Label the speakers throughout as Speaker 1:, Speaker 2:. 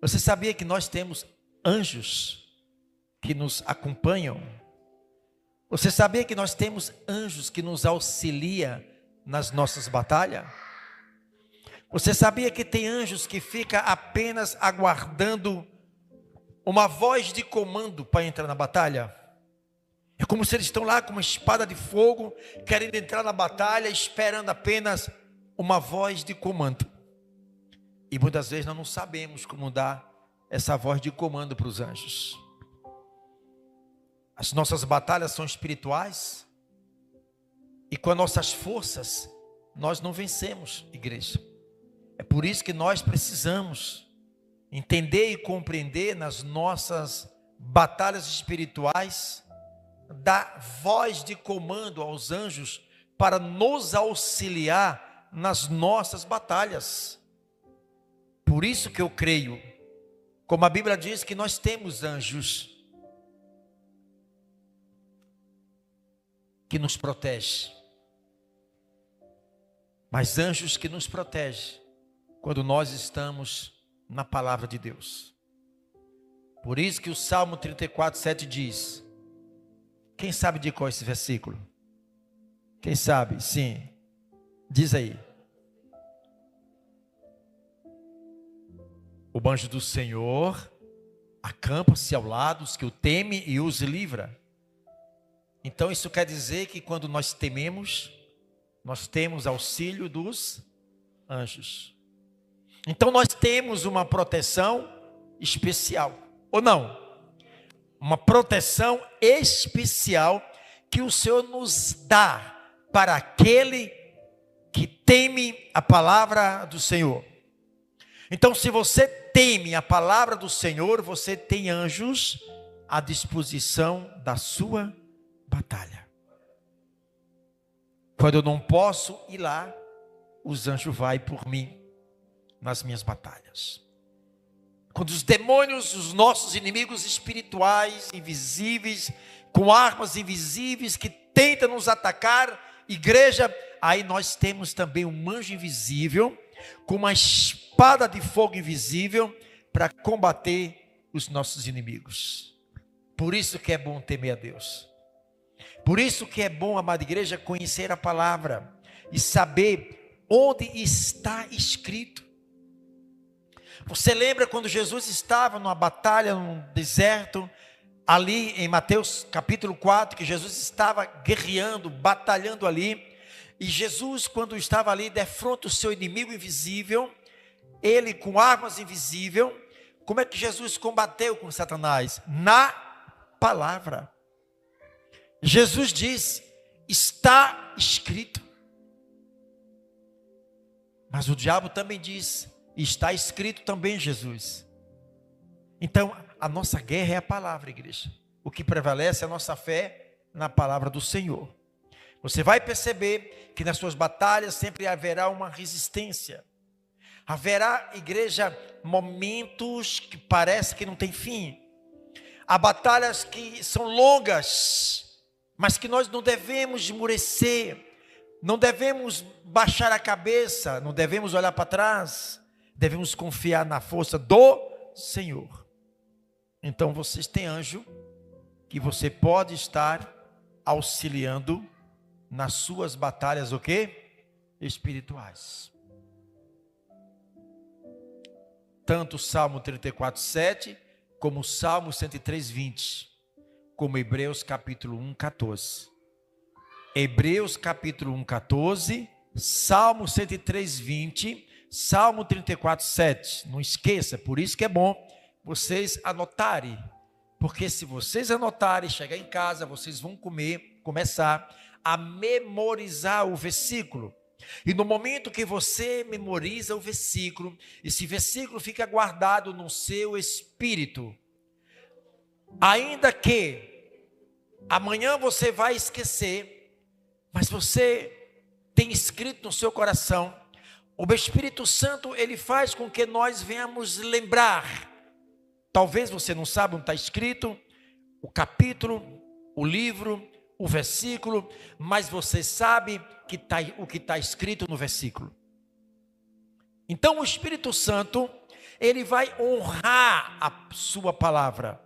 Speaker 1: Você sabia que nós temos anjos que nos acompanham? Você sabia que nós temos anjos que nos auxiliam nas nossas batalhas? Você sabia que tem anjos que ficam apenas aguardando uma voz de comando para entrar na batalha? É como se eles estão lá com uma espada de fogo, querendo entrar na batalha, esperando apenas uma voz de comando. E muitas vezes nós não sabemos como dar essa voz de comando para os anjos. As nossas batalhas são espirituais, e com as nossas forças nós não vencemos, igreja. É por isso que nós precisamos entender e compreender nas nossas batalhas espirituais, dar voz de comando aos anjos para nos auxiliar nas nossas batalhas. Por isso que eu creio, como a Bíblia diz, que nós temos anjos que nos protegem, mas anjos que nos protegem quando nós estamos na palavra de Deus. Por isso que o Salmo 34:7 diz, quem sabe de qual é esse versículo? Quem sabe? Sim, diz aí. O anjo do Senhor acampa-se ao lado dos que o temem e os livra. Então isso quer dizer que quando nós tememos, nós temos auxílio dos anjos. Então nós temos uma proteção especial, ou não? Uma proteção especial que o Senhor nos dá para aquele que teme a palavra do Senhor. Então, se você teme a palavra do Senhor, você tem anjos à disposição da sua batalha. Quando eu não posso ir lá, os anjos vão por mim nas minhas batalhas. Quando os demônios, os nossos inimigos espirituais, invisíveis, com armas invisíveis que tentam nos atacar, igreja, aí nós temos também um anjo invisível, com uma espada de fogo invisível, para combater os nossos inimigos. Por isso que é bom temer a Deus. Por isso que é bom, amada igreja, conhecer a palavra e saber onde está escrito. Você lembra quando Jesus estava numa batalha, num deserto, ali em Mateus capítulo 4, que Jesus estava guerreando, batalhando ali, e Jesus, quando estava ali, defronta o seu inimigo invisível, ele com armas invisíveis. Como é que Jesus combateu com Satanás? Na palavra. Jesus diz, está escrito. Mas o diabo também diz, está escrito também, Jesus. Então, a nossa guerra é a palavra, igreja. O que prevalece é a nossa fé na palavra do Senhor. Você vai perceber que nas suas batalhas sempre haverá uma resistência. Haverá, igreja, momentos que parece que não tem fim. Há batalhas que são longas, mas que nós não devemos esmorecer, não devemos baixar a cabeça, não devemos olhar para trás, devemos confiar na força do Senhor. Então vocês têm anjo que você pode estar auxiliando nas suas batalhas, o quê? Espirituais. Tanto o Salmo 34:7, como o Salmo 103:20, como Hebreus capítulo 1:14. Hebreus capítulo 1:14, Salmo 103:20, Salmo 34:7. Não esqueça, por isso que é bom vocês anotarem, porque se vocês anotarem, chegar em casa, vocês vão começar a memorizar o versículo. E no momento que você memoriza o versículo, esse versículo fica guardado no seu espírito. Ainda que amanhã você vai esquecer, mas você tem escrito no seu coração. O Espírito Santo, ele faz com que nós venhamos lembrar. Talvez você não saiba onde está escrito o capítulo, o livro, o versículo, mas você sabe o que está escrito no versículo. Então o Espírito Santo, Ele vai honrar a sua palavra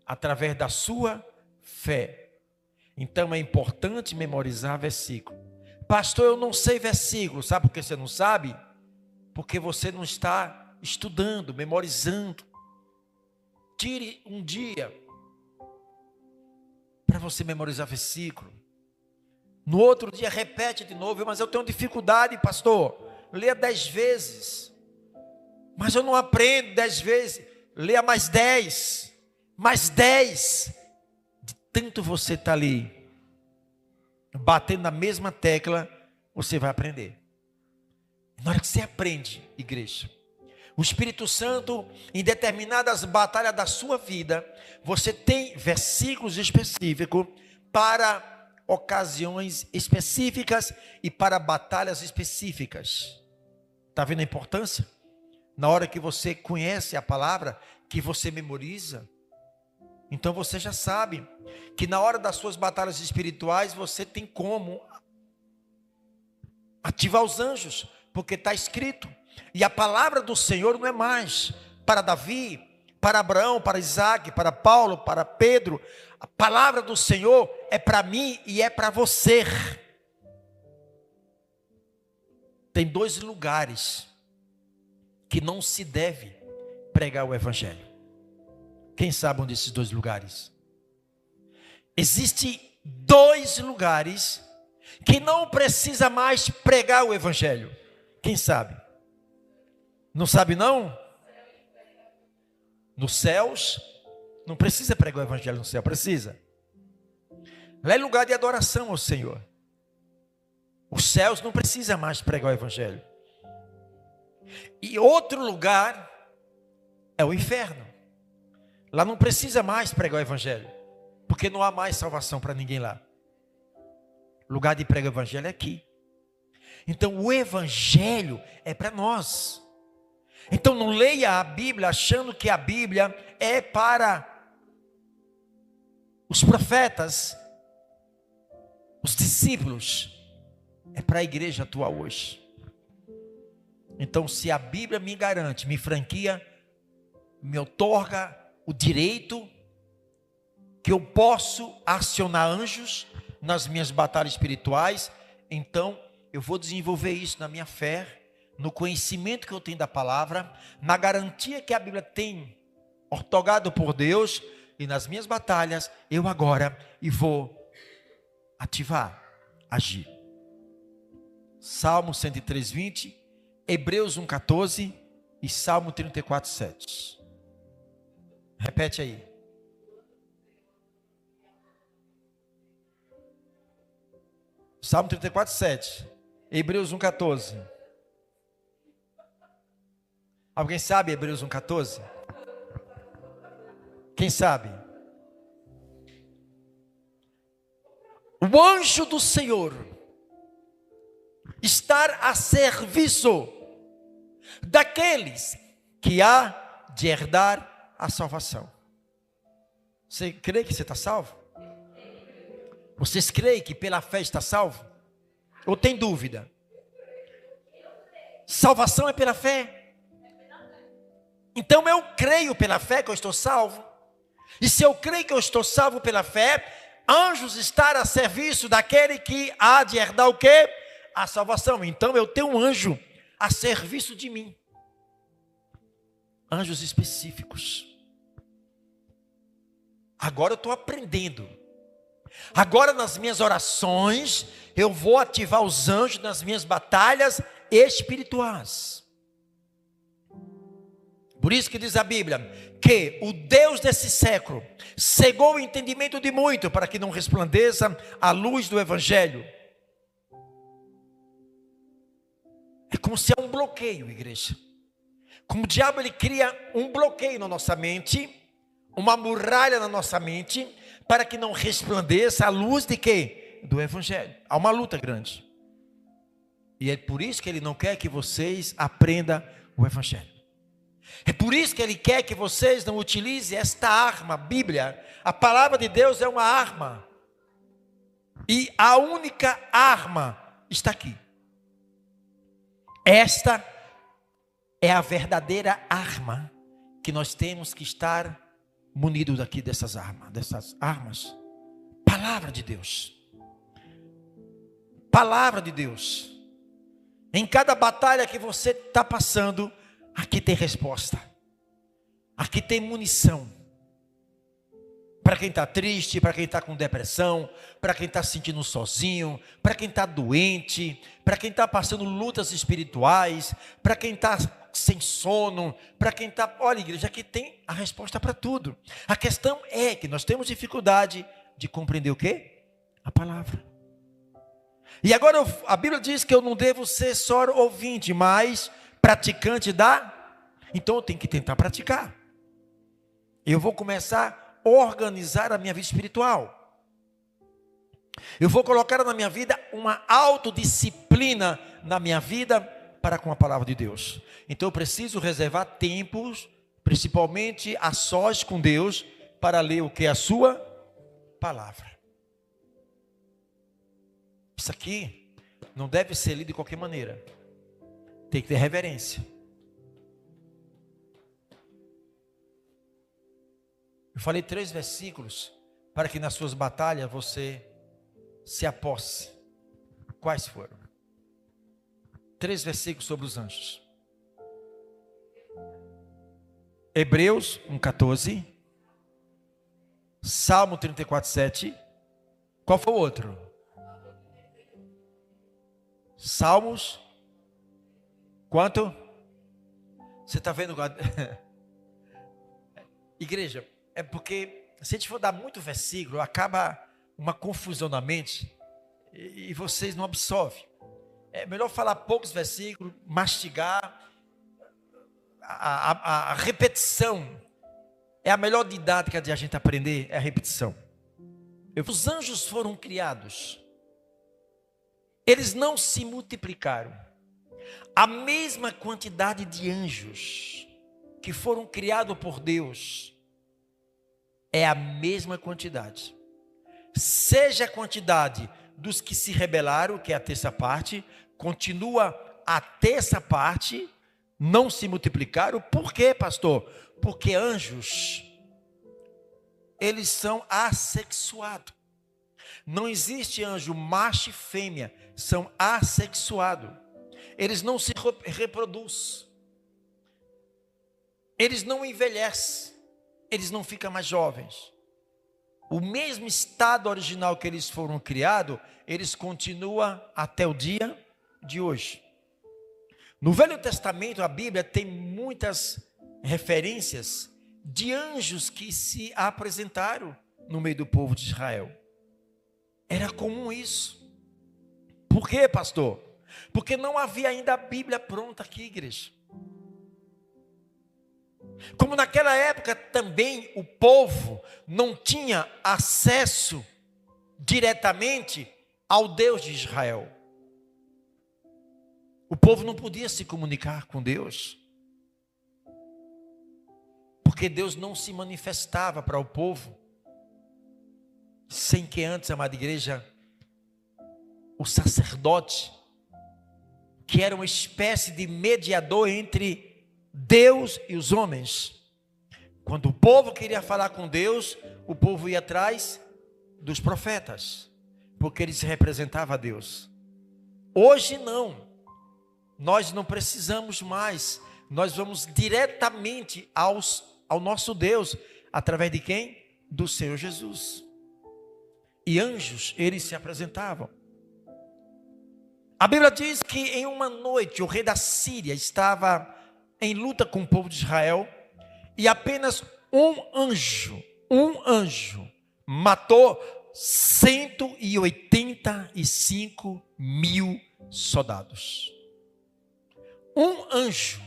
Speaker 1: através da sua fé. Então é importante memorizar versículo. Pastor, eu não sei versículo. Sabe por que você não sabe? Porque você não está estudando, memorizando. Tire um dia para você memorizar versículo. No outro dia repete de novo. Mas eu tenho dificuldade, pastor. Leia 10 vezes. Mas eu não aprendo 10 vezes. Leia mais 10. Mais 10. De tanto você está ali, batendo na mesma tecla, você vai aprender. Na hora que você aprende, igreja, o Espírito Santo, em determinadas batalhas da sua vida, você tem versículos específicos para ocasiões específicas e para batalhas específicas. Está vendo a importância? Na hora que você conhece a palavra, que você memoriza, então você já sabe que na hora das suas batalhas espirituais, você tem como ativar os anjos, porque está escrito. E a palavra do Senhor não é mais para Davi, para Abraão, para Isaac, para Paulo, para Pedro. A palavra do Senhor é para mim e é para você. Tem 2 lugares que não se deve pregar o evangelho. Quem sabe um desses 2 lugares? Existem 2 lugares que não precisa mais pregar o evangelho. Quem sabe? Não sabe não? Nos céus, não precisa pregar o evangelho no céu, precisa. Lá é lugar de adoração ao Senhor. Os céus não precisa mais pregar o evangelho. E outro lugar é o inferno. Lá não precisa mais pregar o evangelho, porque não há mais salvação para ninguém lá. O lugar de pregar o evangelho é aqui. Então o evangelho é para nós. Então não leia a Bíblia achando que a Bíblia é para os profetas, os discípulos. É para a igreja atual hoje. Então se a Bíblia me garante, me franquia, me outorga o direito que eu posso acionar anjos nas minhas batalhas espirituais, então eu vou desenvolver isso na minha fé, no conhecimento que eu tenho da palavra, na garantia que a Bíblia tem outorgado por Deus, e nas minhas batalhas eu agora vou ativar, agir. Salmo 103:20, Hebreus 1:14 e Salmo 34:7. Repete aí. Salmo 34:7, Hebreus 1:14. Alguém sabe Hebreus 1:14? Quem sabe? O anjo do Senhor estar a serviço daqueles que há de herdar a salvação. Você crê que você está salvo? Vocês creem que pela fé está salvo? Ou tem dúvida? Salvação é pela fé. Então eu creio pela fé que eu estou salvo. E se eu creio que eu estou salvo pela fé, anjos estar a serviço daquele que há de herdar o quê? A salvação. Então eu tenho um anjo a serviço de mim. Anjos específicos. Agora eu estou aprendendo. Agora nas minhas orações, eu vou ativar os anjos nas minhas batalhas espirituais. Por isso que diz a Bíblia, que o Deus desse século cegou o entendimento de muito, para que não resplandeça a luz do Evangelho. É como se há um bloqueio, igreja. Como o diabo ele cria um bloqueio na nossa mente, uma muralha na nossa mente, para que não resplandeça a luz de quê? Do Evangelho. Há uma luta grande. E é por isso que ele não quer que vocês aprendam o Evangelho. É por isso que ele quer que vocês não utilizem esta arma, a Bíblia. A palavra de Deus é uma arma. E a única arma está aqui. Esta é a verdadeira arma que nós temos que estar munidos aqui dessas armas. Palavra de Deus. Palavra de Deus. Em cada batalha que você está passando, aqui tem resposta. Aqui tem munição. Para quem está triste, para quem está com depressão, para quem está se sentindo sozinho, para quem está doente, para quem está passando lutas espirituais, para quem está sem sono, para quem está... Olha, igreja, aqui tem a resposta para tudo. A questão é que nós temos dificuldade de compreender o quê? A palavra. E agora a Bíblia diz que eu não devo ser só ouvinte, mas praticante da... Então eu tenho que tentar praticar. Eu vou começar a organizar a minha vida espiritual. Eu vou colocar na minha vida uma autodisciplina na minha vida para com a palavra de Deus. Então eu preciso reservar tempos, principalmente a sós com Deus, para ler o que é a sua palavra. Isso aqui não deve ser lido de qualquer maneira. Tem que ter reverência. Eu falei 3 versículos para que nas suas batalhas você se aposse. Quais foram? 3 versículos sobre os anjos. Hebreus 1:14. Salmo 34:7. Qual foi o outro? Salmos. Quanto? Você está vendo? Igreja, é porque se a gente for dar muito versículo, acaba uma confusão na mente e vocês não absorvem. É melhor falar poucos versículos, mastigar. A repetição é a melhor didática de a gente aprender, é a repetição. Os anjos foram criados. Eles não se multiplicaram. A mesma quantidade de anjos que foram criados por Deus é a mesma quantidade. Seja a quantidade dos que se rebelaram, que é a terça parte, continua a terça parte, não se multiplicaram. Por quê, pastor? Porque anjos, eles são assexuados. Não existe anjo macho e fêmea, são assexuados. Eles não se reproduzem. Eles não envelhecem. Eles não ficam mais jovens. O mesmo estado original que eles foram criados, eles continuam até o dia de hoje. No Velho Testamento, a Bíblia tem muitas referências de anjos que se apresentaram no meio do povo de Israel. Era comum isso. Por quê, pastor? Porque não havia ainda a Bíblia pronta aqui, igreja. Como naquela época também o povo não tinha acesso diretamente ao Deus de Israel. O povo não podia se comunicar com Deus. Porque Deus não se manifestava para o povo sem que antes, amada igreja, o sacerdote, que era uma espécie de mediador entre Deus e os homens. Quando o povo queria falar com Deus, o povo ia atrás dos profetas, porque eles representavam a Deus. Hoje não. Nós não precisamos mais. Nós vamos diretamente ao nosso Deus. Através de quem? Do Senhor Jesus. E anjos, eles se apresentavam. A Bíblia diz que em uma noite o rei da Síria estava em luta com o povo de Israel. E apenas um anjo matou 185 mil soldados. Um anjo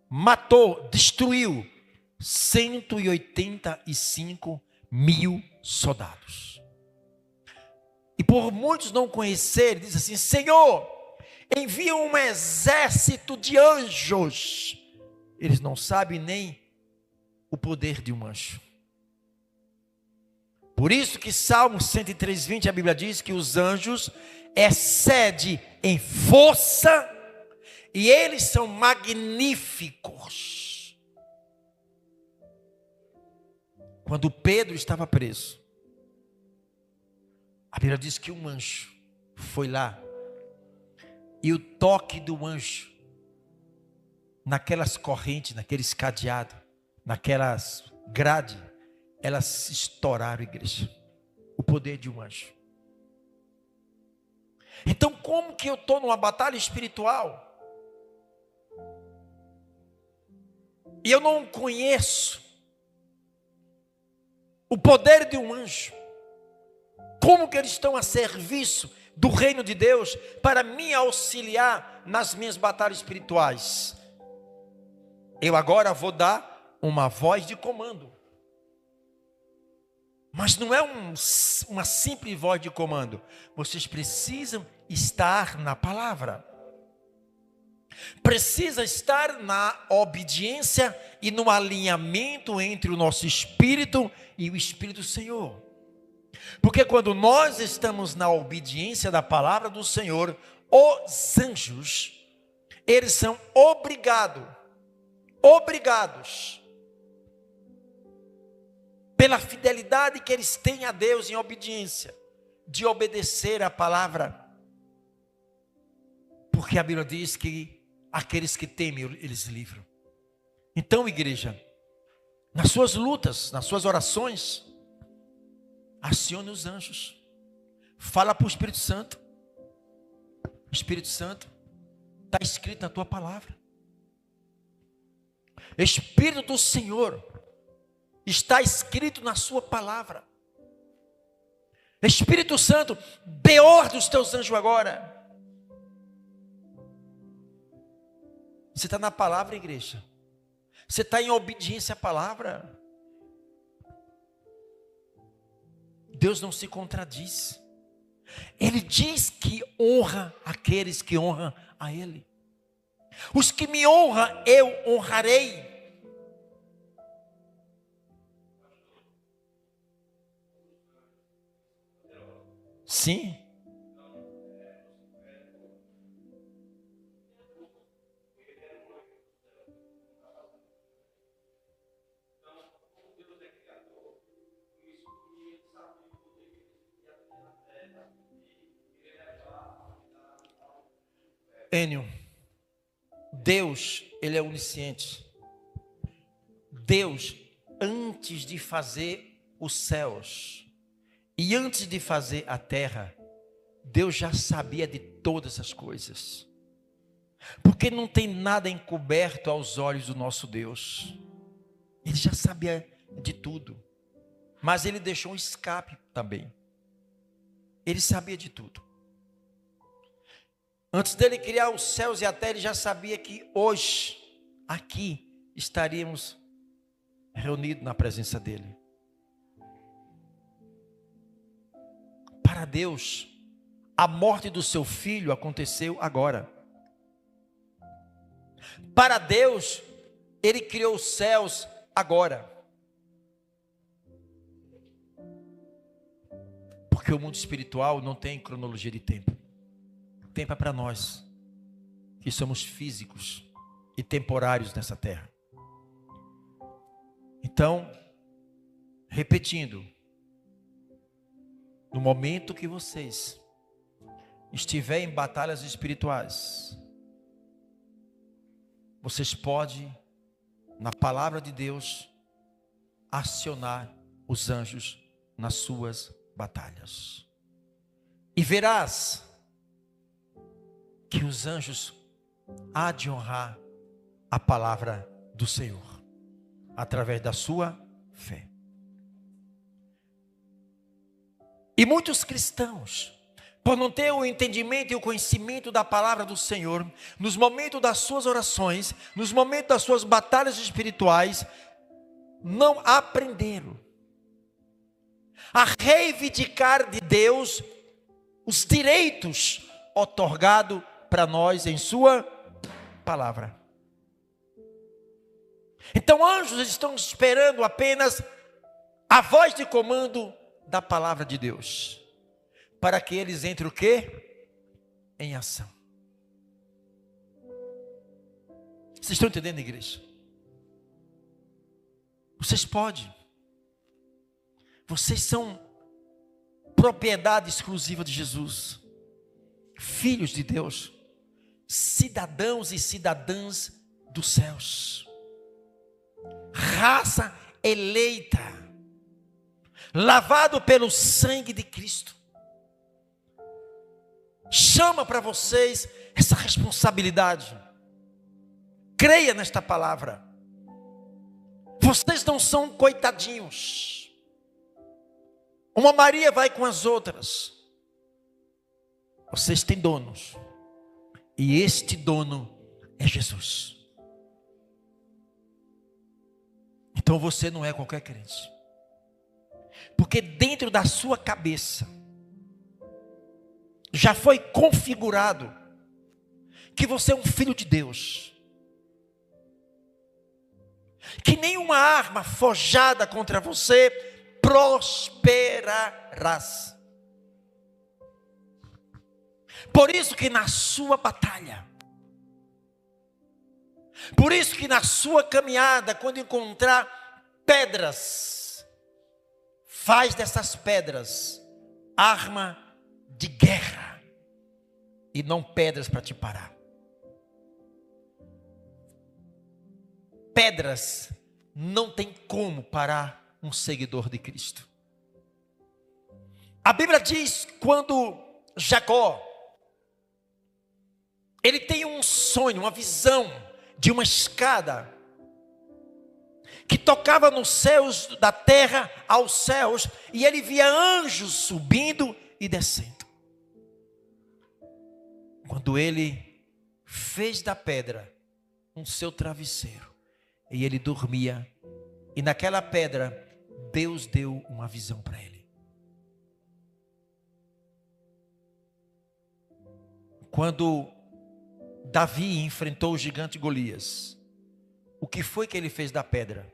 Speaker 1: matou, destruiu 185 mil soldados. E por muitos não conhecerem, diz assim: Senhor, envia um exército de anjos. Eles não sabem nem o poder de um anjo. Por isso que Salmo 103:20, a Bíblia diz que os anjos excedem em força E eles são magníficos. Quando Pedro estava preso, a Bíblia diz que um anjo foi lá. E o toque do anjo, naquelas correntes, naqueles cadeados, naquelas grades, elas se estouraram, igreja. O poder de um anjo. Então, como que eu estou numa batalha espiritual e eu não conheço o poder de um anjo? Como que eles estão a serviço do reino de Deus para me auxiliar nas minhas batalhas espirituais? Eu agora vou dar uma voz de comando. Mas não é uma simples voz de comando. Vocês precisam estar na palavra. Precisa estar na obediência e no alinhamento entre o nosso espírito e o Espírito do Senhor. Porque quando nós estamos na obediência da palavra do Senhor, os anjos, eles são obrigados, pela fidelidade que eles têm a Deus em obediência, de obedecer a palavra. Porque a Bíblia diz que aqueles que temem, eles livram. Então, igreja, nas suas lutas, nas suas orações, acione os anjos. Fala para o Espírito Santo. Espírito Santo, está escrito na tua palavra. Espírito do Senhor, está escrito na sua palavra. Espírito Santo, dê ordem aos teus anjos agora. Você está na palavra, igreja. Você está em obediência à palavra. Deus não se contradiz. Ele diz que honra aqueles que honram a Ele. Os que me honram, eu honrarei. Sim. Enio, Deus, Ele é onisciente. Deus, antes de fazer os céus e antes de fazer a terra, Deus já sabia de todas as coisas. Porque não tem nada encoberto aos olhos do nosso Deus. Ele já sabia de tudo. Mas Ele deixou um escape também. Ele sabia de tudo. Antes dele criar os céus e a terra, Ele já sabia que hoje, aqui, estaríamos reunidos na presença dEle. Para Deus, a morte do seu filho aconteceu agora. Para Deus, Ele criou os céus agora. Porque o mundo espiritual não tem cronologia de tempo. O tempo é para nós, que somos físicos e temporários nessa terra. Então, repetindo, no momento que vocês estiverem em batalhas espirituais, vocês podem, na palavra de Deus, acionar os anjos nas suas batalhas. E verás que os anjos há de honrar a palavra do Senhor, através da sua fé. E muitos cristãos, por não ter o entendimento e o conhecimento da palavra do Senhor, nos momentos das suas orações, nos momentos das suas batalhas espirituais, não aprenderam a reivindicar de Deus os direitos otorgados para nós em sua palavra. Então anjos estão esperando apenas a voz de comando da palavra de Deus, para que eles entrem o quê? Em ação. Vocês estão entendendo, igreja? Vocês podem. Vocês são propriedade exclusiva de Jesus. Filhos de Deus. Cidadãos e cidadãs dos céus. Raça eleita. Lavado pelo sangue de Cristo. Chama para vocês essa responsabilidade. Creia nesta palavra. Vocês não são coitadinhos. Uma Maria vai com as outras. Vocês têm donos. E este dono é Jesus. Então você não é qualquer crente. Porque dentro da sua cabeça já foi configurado que você é um filho de Deus. Que nenhuma arma forjada contra você prosperarás. Por isso que na sua batalha, por isso que na sua caminhada, quando encontrar pedras, faz dessas pedras arma de guerra e não pedras para te parar. Pedras não tem como parar um seguidor de Cristo. A Bíblia diz quando Jacó ele tem um sonho, uma visão de uma escada que tocava nos céus, da terra aos céus, e ele via anjos subindo e descendo. Quando ele fez da pedra um seu travesseiro, e ele dormia, e naquela pedra Deus deu uma visão para ele. Quando Davi enfrentou o gigante Golias, o que foi que ele fez da pedra?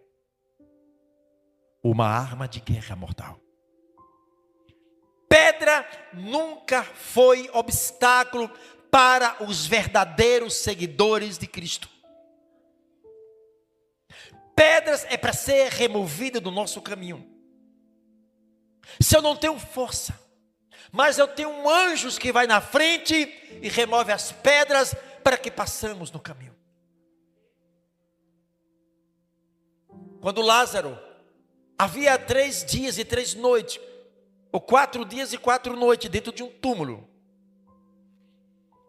Speaker 1: Uma arma de guerra mortal. Pedra nunca foi obstáculo para os verdadeiros seguidores de Cristo. Pedras é para ser removida do nosso caminho. Se eu não tenho força, mas eu tenho anjos que vai na frente e remove as pedras para que passamos no caminho. Quando Lázaro havia 3 dias e 3 noites, ou 4 dias e 4 noites dentro de um túmulo,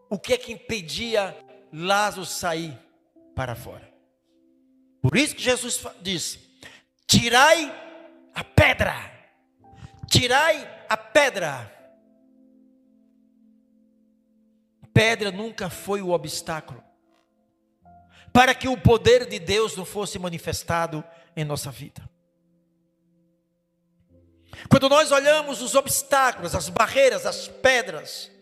Speaker 1: o que é que impedia Lázaro sair para fora? Por isso que Jesus disse: tirai a pedra, tirai a pedra. Pedra nunca foi o obstáculo para que o poder de Deus não fosse manifestado em nossa vida. Quando nós olhamos os obstáculos, as barreiras, as pedras,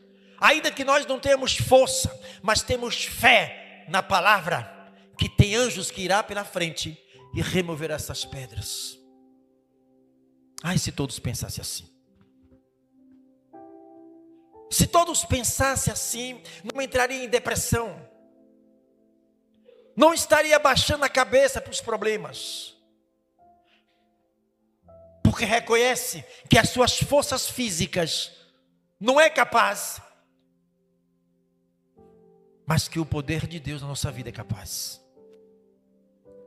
Speaker 1: ainda que nós não tenhamos força, mas temos fé na palavra, que tem anjos que irá pela frente e remover essas pedras. Ai, se todos pensassem assim. Se todos pensassem assim, não entraria em depressão. Não estaria baixando a cabeça para os problemas. Porque reconhece que as suas forças físicas não é capaz, mas que o poder de Deus na nossa vida é capaz.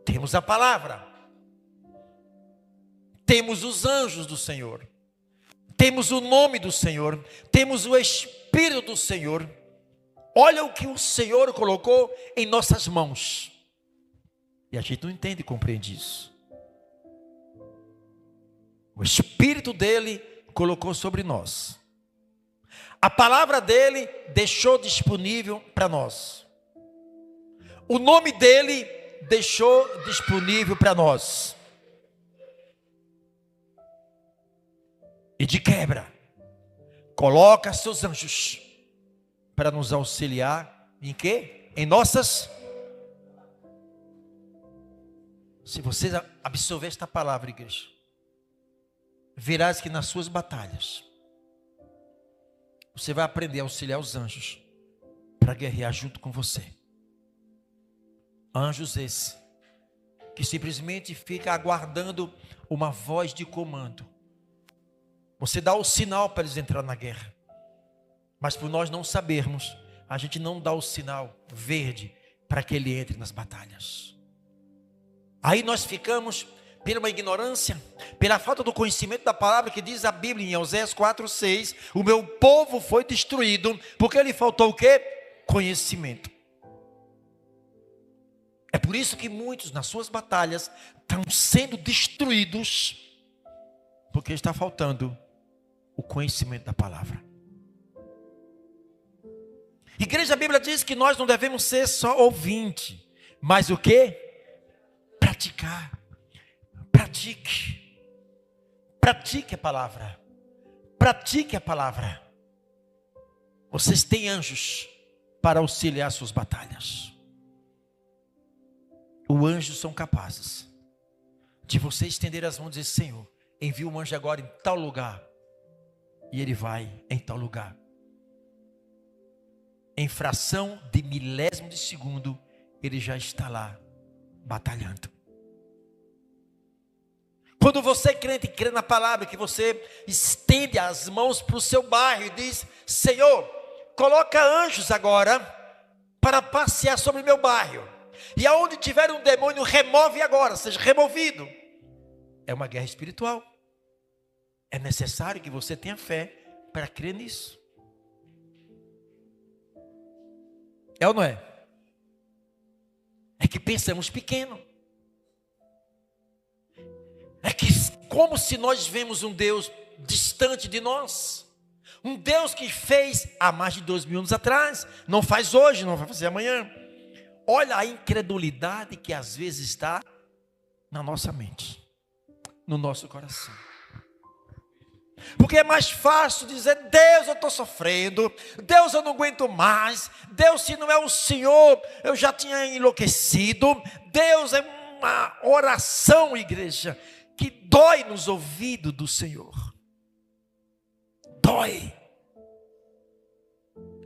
Speaker 1: Temos a palavra. Temos os anjos do Senhor. Temos o nome do Senhor. Temos o Espírito do Senhor. Olha o que o Senhor colocou em nossas mãos. E a gente não entende e compreende isso. O Espírito dele colocou sobre nós. A palavra dele deixou disponível para nós. O nome dele deixou disponível para nós. E de quebra, coloca seus anjos para nos auxiliar em quê? Em nossas. Se você absorver esta palavra, igreja, verás que nas suas batalhas você vai aprender a auxiliar os anjos para guerrear junto com você. Anjos esses, que simplesmente fica aguardando uma voz de comando. Você dá o sinal para eles entrar na guerra. Mas por nós não sabermos, a gente não dá o sinal verde para que ele entre nas batalhas. Aí nós ficamos, pela uma ignorância, pela falta do conhecimento da palavra, que diz a Bíblia em Oséias 4:6, o meu povo foi destruído, porque lhe faltou o quê? Conhecimento. É por isso que muitos nas suas batalhas estão sendo destruídos, porque está faltando o conhecimento da palavra. Igreja, a Bíblia diz que nós não devemos ser só ouvinte, mas o quê? Praticar. Pratique. Pratique a palavra. Pratique a palavra. Vocês têm anjos para auxiliar suas batalhas. Os anjos são capazes de você estender as mãos e dizer: Senhor, envia um anjo agora em tal lugar. E ele vai em tal lugar. Em fração de milésimo de segundo, ele já está lá, batalhando. Quando você crente crê na palavra, que você estende as mãos para o seu bairro e diz: Senhor, coloca anjos agora para passear sobre meu bairro. E aonde tiver um demônio, remove agora, seja removido. É uma guerra espiritual. É necessário que você tenha fé para crer nisso. É ou não é? É que pensamos pequeno. É que como se nós vemos um Deus distante de nós. Um Deus que fez há mais de 2000 anos atrás. Não faz hoje, não vai fazer amanhã. Olha a incredulidade que às vezes está na nossa mente, no nosso coração. Porque é mais fácil dizer: Deus, eu estou sofrendo, Deus, eu não aguento mais, Deus, se não é o Senhor, eu já tinha enlouquecido. Deus, é uma oração, igreja, que dói nos ouvidos do Senhor. Dói.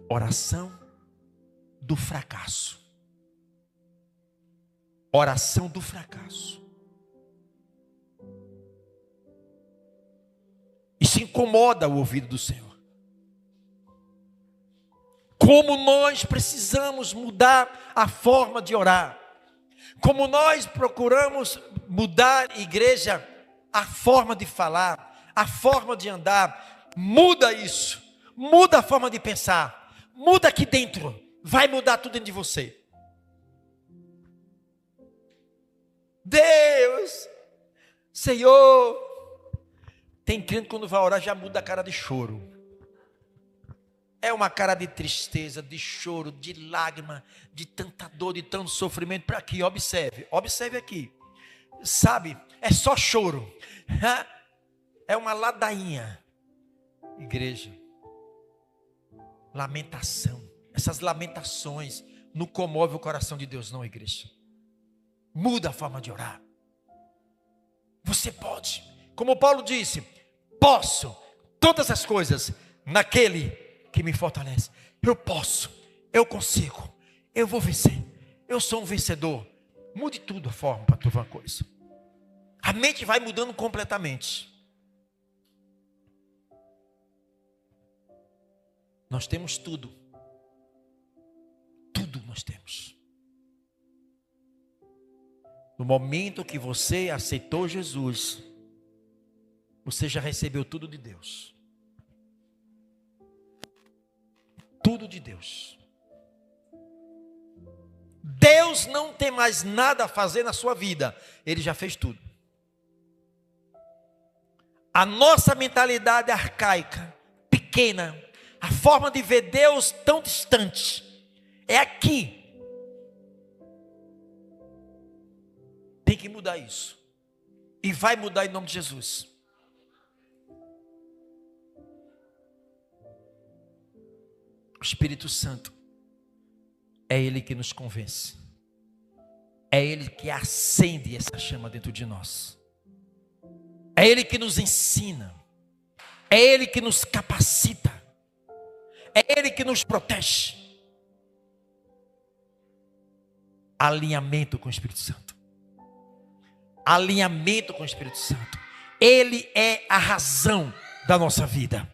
Speaker 1: Oração do fracasso. Oração do fracasso. Isso incomoda o ouvido do Senhor. Como nós precisamos mudar a forma de orar. Como nós procuramos mudar, igreja, a forma de falar, a forma de andar. Muda isso. Muda a forma de pensar. Muda aqui dentro. Vai mudar tudo dentro de você. Deus, Senhor. Tem crente que quando vai orar já muda a cara de choro. É uma cara de tristeza, de choro, de lágrima, de tanta dor, de tanto sofrimento. Para aqui, observe aqui. Sabe, é só choro. É uma ladainha. Igreja, lamentação. Essas lamentações não comovem o coração de Deus, não, igreja. Muda a forma de orar. Você pode, como Paulo disse: posso todas as coisas naquele que me fortalece. Eu posso, eu consigo, eu vou vencer, eu sou um vencedor. Mude tudo a forma para tu uma coisa. A mente vai mudando completamente. Nós temos tudo. Tudo nós temos. No momento que você aceitou Jesus, você já recebeu tudo de Deus. Tudo de Deus. Deus não tem mais nada a fazer na sua vida. Ele já fez tudo. A nossa mentalidade arcaica, pequena, a forma de ver Deus tão distante, é aqui. Tem que mudar isso. E vai mudar em nome de Jesus. O Espírito Santo é Ele que nos convence. É Ele que acende essa chama dentro de nós. É Ele que nos ensina. É Ele que nos capacita. É Ele que nos protege. alinhamento com o Espírito Santo. Alinhamento com o Espírito Santo. Ele é a razão da nossa vida.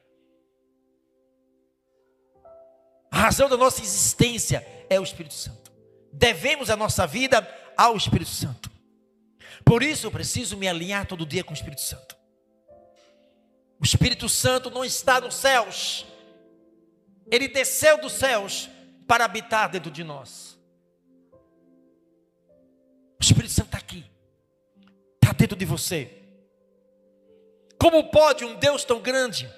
Speaker 1: A razão da nossa existência é o Espírito Santo. Devemos a nossa vida ao Espírito Santo. Por isso eu preciso me alinhar todo dia com o Espírito Santo. O Espírito Santo não está nos céus. Ele desceu dos céus para habitar dentro de nós. O Espírito Santo está aqui. Está dentro de você. Como pode um Deus tão grande,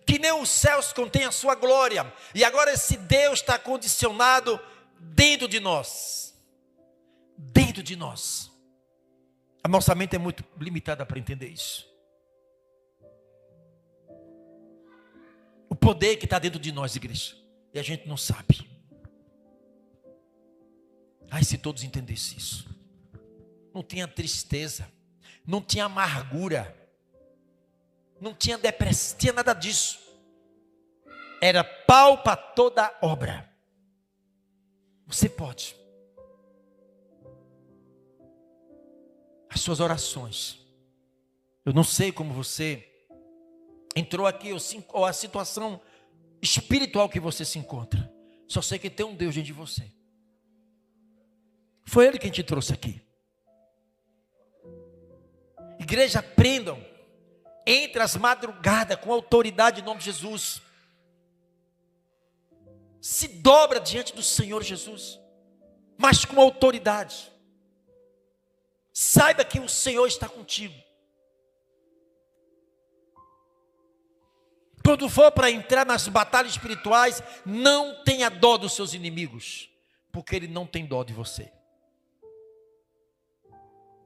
Speaker 1: que nem os céus contém a sua glória, e agora esse Deus está condicionado dentro de nós? Dentro de nós. A nossa mente é muito limitada para entender isso. O poder que está dentro de nós, igreja, e a gente não sabe. Ai, se todos entendessem isso. Não tinha tristeza, não tinha amargura, não tinha depressão, tinha nada disso. Era pau para toda obra. Você pode. As suas orações. Eu não sei como você entrou aqui, ou a situação espiritual que você se encontra. Só sei que tem um Deus dentro de você. Foi Ele quem te trouxe aqui. Igreja, aprendam. Entre as madrugadas com autoridade em nome de Jesus. Se dobra diante do Senhor Jesus, mas com autoridade. Saiba que o Senhor está contigo. Quando for para entrar nas batalhas espirituais, não tenha dó dos seus inimigos, porque Ele não tem dó de você.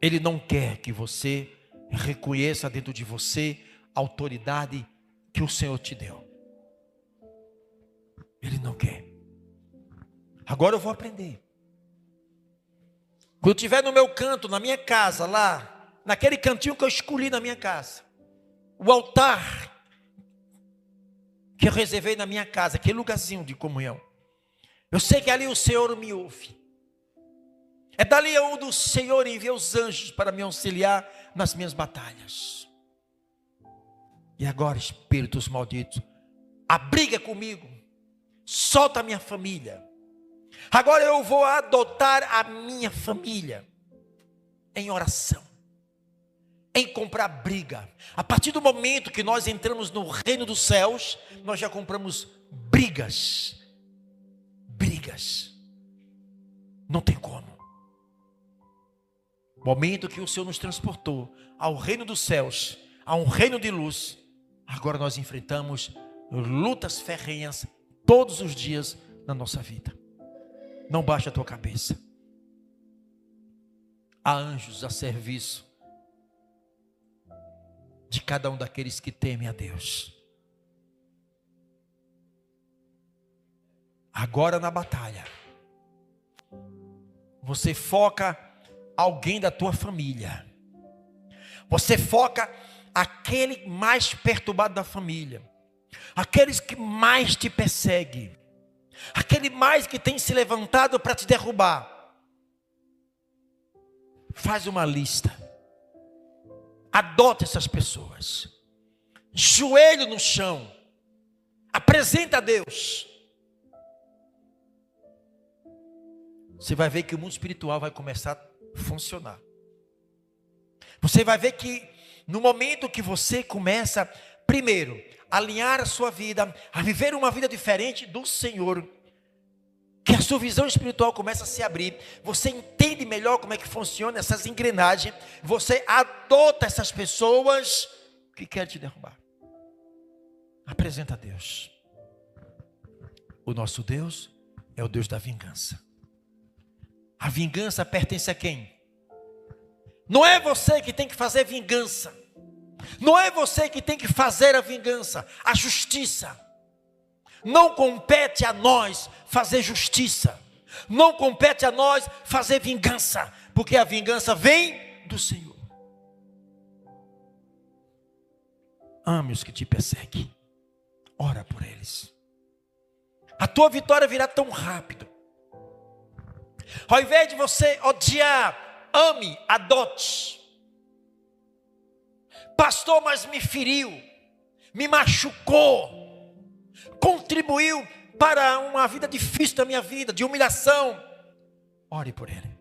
Speaker 1: Ele não quer que você reconheça dentro de você a autoridade que o Senhor te deu. Ele não quer. Agora eu vou aprender. Quando eu estiver no meu canto, na minha casa, lá, naquele cantinho que eu escolhi na minha casa, o altar que eu reservei na minha casa, aquele lugarzinho de comunhão, eu sei que ali o Senhor me ouve. É dali onde o Senhor envia os anjos para me auxiliar nas minhas batalhas. E agora, espíritos malditos, abriga comigo, solta a minha família. Agora eu vou adotar a minha família em oração, em comprar briga. A partir do momento que nós entramos no reino dos céus, nós já compramos brigas. Brigas. Não tem como. Momento que o Senhor nos transportou ao reino dos céus, a um reino de luz, agora nós enfrentamos lutas ferrenhas todos os dias na nossa vida. Não baixe a tua cabeça. Há anjos a serviço de cada um daqueles que temem a Deus. Agora na batalha, você foca alguém da tua família. Você foca aquele mais perturbado da família, aqueles que mais te perseguem, aquele mais que tem se levantado para te derrubar. Faz uma lista. Adote essas pessoas. Joelho no chão. Apresenta a Deus. Você vai ver que o mundo espiritual vai começar a funcionar. Você vai ver que no momento que você começa, primeiro, a alinhar a sua vida, a viver uma vida diferente do Senhor, que a sua visão espiritual começa a se abrir, você entende melhor como é que funciona essas engrenagens, você adota essas pessoas que querem te derrubar. Apresenta a Deus. O nosso Deus é o Deus da vingança. A vingança pertence a quem? Não é você que tem que fazer vingança. Não é você que tem que fazer a vingança, a justiça. Não compete a nós fazer justiça. Não compete a nós fazer vingança, porque a vingança vem do Senhor. Ame os que te perseguem. Ora por eles. A tua vitória virá tão rápido. Ao invés de você odiar, ame, adote. Pastor, mas me feriu, me machucou, contribuiu para uma vida difícil da minha vida, de humilhação. Ore por ele.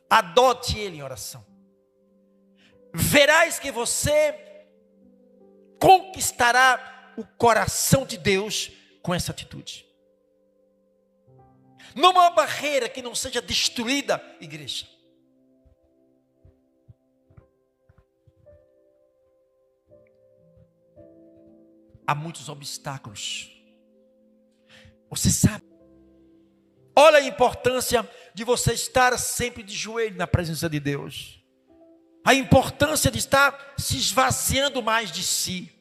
Speaker 1: Adote ele em oração. Verás que você conquistará o coração de Deus com essa atitude. Não há barreira que não seja destruída, igreja. Há muitos obstáculos. Você sabe. Olha a importância de você estar sempre de joelho na presença de Deus. A importância de estar se esvaziando mais de si.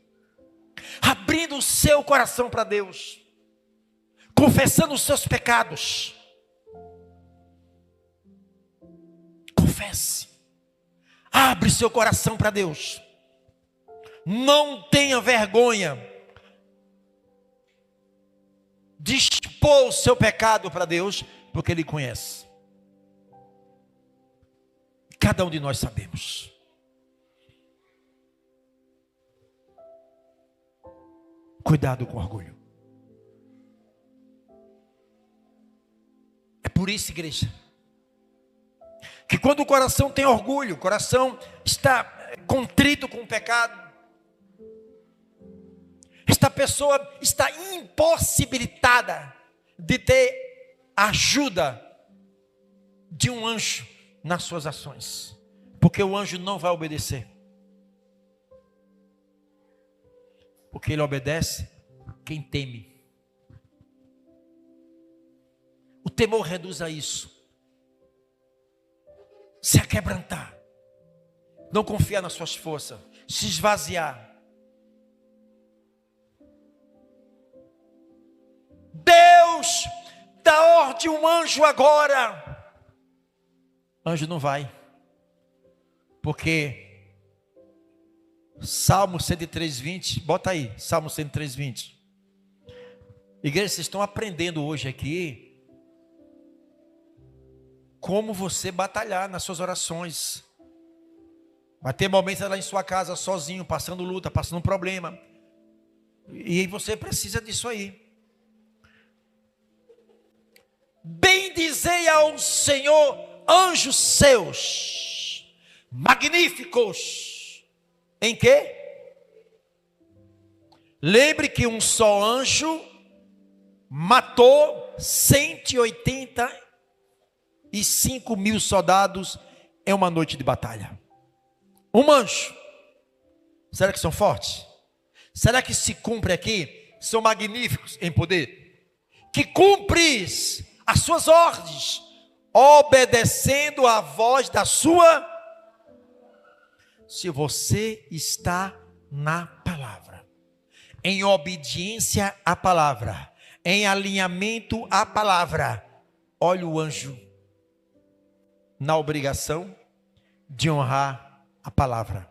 Speaker 1: Abrindo o seu coração para Deus. Confessando os seus pecados. Confesse. Abre seu coração para Deus. Não tenha vergonha de expor o seu pecado para Deus, porque Ele conhece. Cada um de nós sabemos. Cuidado com o orgulho. É por isso, igreja, que quando o coração tem orgulho, o coração está contrito com o pecado, esta pessoa está impossibilitada de ter ajuda de um anjo nas suas ações, porque o anjo não vai obedecer, porque ele obedece quem teme. O temor reduz a isso. Se aquebrantar, não confiar nas suas forças, se esvaziar. Deus dá ordem um anjo agora. Anjo não vai, porque Salmo 103:20, bota aí, Salmo 103:20. Igreja, vocês estão aprendendo hoje aqui como você batalhar nas suas orações. Vai ter momentos lá em sua casa sozinho, passando luta, passando um problema, e você precisa disso aí. Bendizei ao Senhor, anjos seus, magníficos. Em quê? Lembre que um só anjo matou 185 mil soldados em uma noite de batalha. Um anjo. Será que são fortes? Será que se cumpre aqui? São magníficos em poder? Que cumpres as suas ordens, obedecendo à voz da sua. Se você está na palavra, em obediência à palavra, em alinhamento à palavra, olha o anjo na obrigação de honrar a palavra.